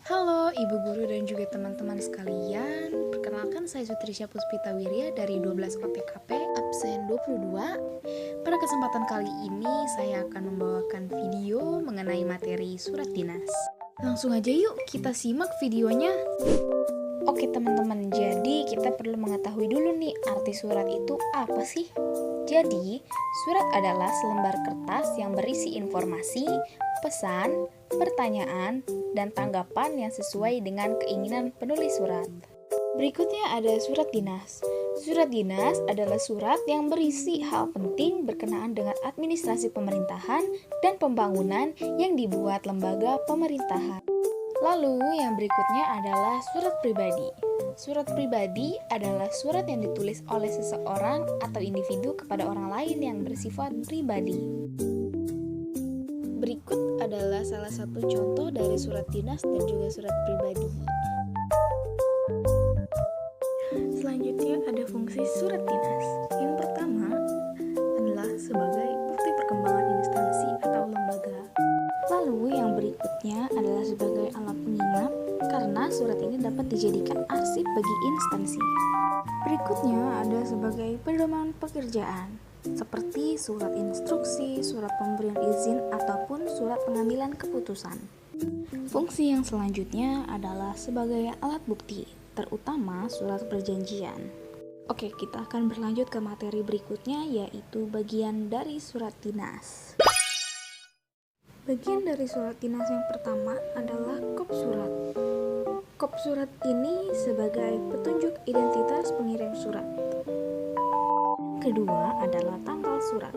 Halo Ibu Guru dan juga teman-teman sekalian. Perkenalkan saya Sutrisya Puspita Wirya dari 12 OTKP absen 22. Pada kesempatan kali ini saya akan membawakan video mengenai materi surat dinas. Langsung aja yuk kita simak videonya. Oke teman-teman, jadi kita perlu mengetahui dulu nih arti surat itu apa sih? Jadi, surat adalah selembar kertas yang berisi informasi, pesan, pertanyaan, dan tanggapan yang sesuai dengan keinginan penulis surat. Berikutnya ada surat dinas. Surat dinas adalah surat yang berisi hal penting berkenaan dengan administrasi pemerintahan dan pembangunan yang dibuat lembaga pemerintahan. Lalu yang berikutnya adalah surat pribadi. Surat pribadi adalah surat yang ditulis oleh seseorang atau individu kepada orang lain yang bersifat pribadi. Berikut adalah salah satu contoh dari surat dinas dan juga surat pribadi. Selanjutnya ada fungsi surat dinas. Yang pertama adalah sebagai bukti perkembangan instansi atau lembaga. Lalu yang berikutnya adalah sebagai alat pengingat karena surat ini dapat dijadikan arsip bagi instansi. Berikutnya ada sebagai pedoman pekerjaan seperti surat instruksi, surat pemberian izin, ataupun surat pengambilan keputusan. Fungsi yang selanjutnya adalah sebagai alat bukti, terutama surat perjanjian. Oke, kita akan berlanjut ke materi berikutnya, yaitu bagian dari surat dinas. Bagian dari surat dinas yang pertama adalah kop surat. Kop surat ini sebagai petunjuk identitas pengirim surat. Kedua adalah tanggal surat.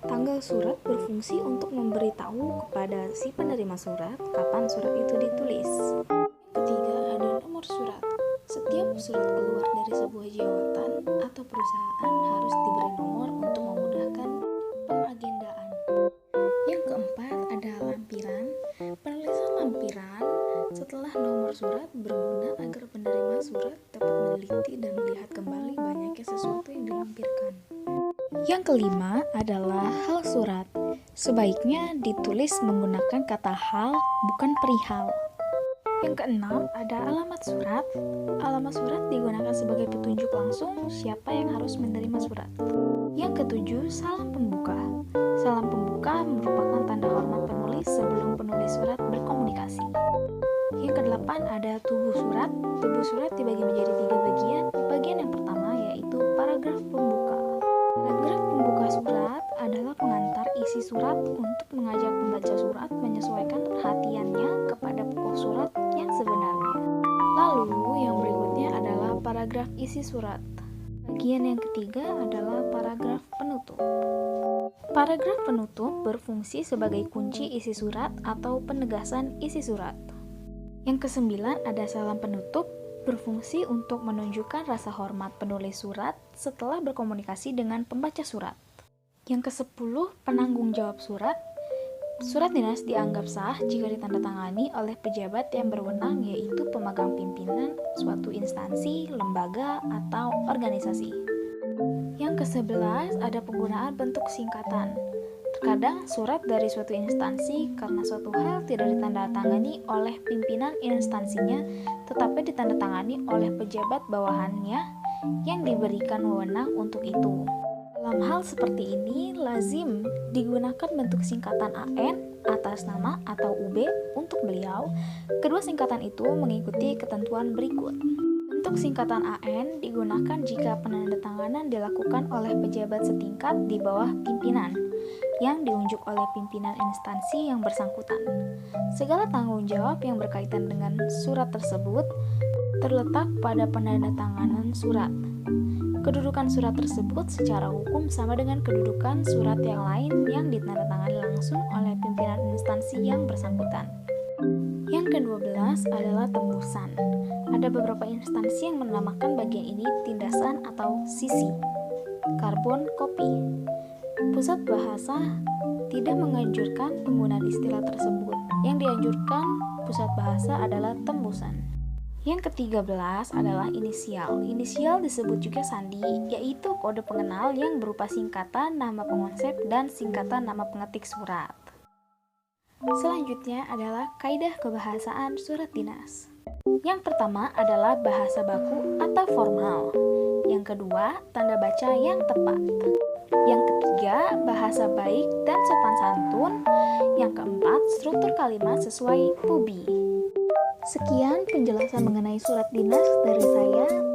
Tanggal surat berfungsi untuk memberitahu kepada si penerima surat kapan surat itu ditulis. Ketiga ada nomor surat. Setiap surat keluar dari sebuah jabatan atau perusahaan harus diberi nomor untuk memudahkan pengagendaan. Yang keempat ada lampiran. Penulisan lampiran setelah nomor surat berguna agar penerima surat dapat meneliti dan melihat kembali banyaknya sesuatu yang dilampirkan. Yang kelima adalah hal surat. Sebaiknya ditulis menggunakan kata hal, bukan perihal. Yang keenam ada alamat surat. Alamat surat digunakan sebagai petunjuk langsung siapa yang harus menerima surat. Yang ketujuh, salam pembuka. Salam pembuka merupakan tanda hormat penulis sebelum penulis surat berkomunikasi. Yang kedelapan ada tubuh surat. Tubuh surat dibagi menjadi 3 bagian. Bagian yang pertama yaitu paragraf pembuka. Paragraf pembuka surat adalah pengantar isi surat untuk mengajak pembaca surat menyesuaikan perhatiannya kepada pokok surat yang sebenarnya. Lalu yang berikutnya adalah paragraf isi surat. Bagian yang ketiga adalah paragraf penutup. Paragraf penutup berfungsi sebagai kunci isi surat atau penegasan isi surat. Yang kesembilan ada salam penutup, berfungsi untuk menunjukkan rasa hormat penulis surat setelah berkomunikasi dengan pembaca surat. Yang kesepuluh penanggung jawab surat. Surat dinas dianggap sah jika ditandatangani oleh pejabat yang berwenang, yaitu pemegang pimpinan suatu instansi, lembaga, atau organisasi. Yang ke-11 ada penggunaan bentuk singkatan. Terkadang surat dari suatu instansi karena suatu hal tidak ditandatangani oleh pimpinan instansinya, tetapi ditandatangani oleh pejabat bawahannya yang diberikan wewenang untuk itu. Dalam hal seperti ini, lazim digunakan bentuk singkatan AN atas nama atau UB untuk beliau. Kedua singkatan itu mengikuti ketentuan berikut. Bentuk singkatan AN digunakan jika penandatanganan dilakukan oleh pejabat setingkat di bawah pimpinan yang diunjuk oleh pimpinan instansi yang bersangkutan. Segala tanggung jawab yang berkaitan dengan surat tersebut terletak pada penandatanganan surat. Kedudukan surat tersebut secara hukum sama dengan kedudukan surat yang lain yang ditandatangani langsung oleh pimpinan instansi yang bersangkutan. Yang ke-12 adalah tembusan. Ada beberapa instansi yang menamakan bagian ini tindasan atau sisi. Karbon kopi. Pusat bahasa tidak menganjurkan penggunaan istilah tersebut. Yang dianjurkan pusat bahasa adalah tembusan. Yang ke-13 adalah inisial. Inisial disebut juga sandi, yaitu kode pengenal yang berupa singkatan nama pengonsep dan singkatan nama pengetik surat. Selanjutnya adalah kaidah kebahasaan surat dinas. Yang pertama adalah bahasa baku atau formal. Yang kedua, tanda baca yang tepat. Yang ketiga, bahasa baik dan sopan santun. Yang keempat, struktur kalimat sesuai PUBI. Sekian penjelasan mengenai surat dinas dari saya.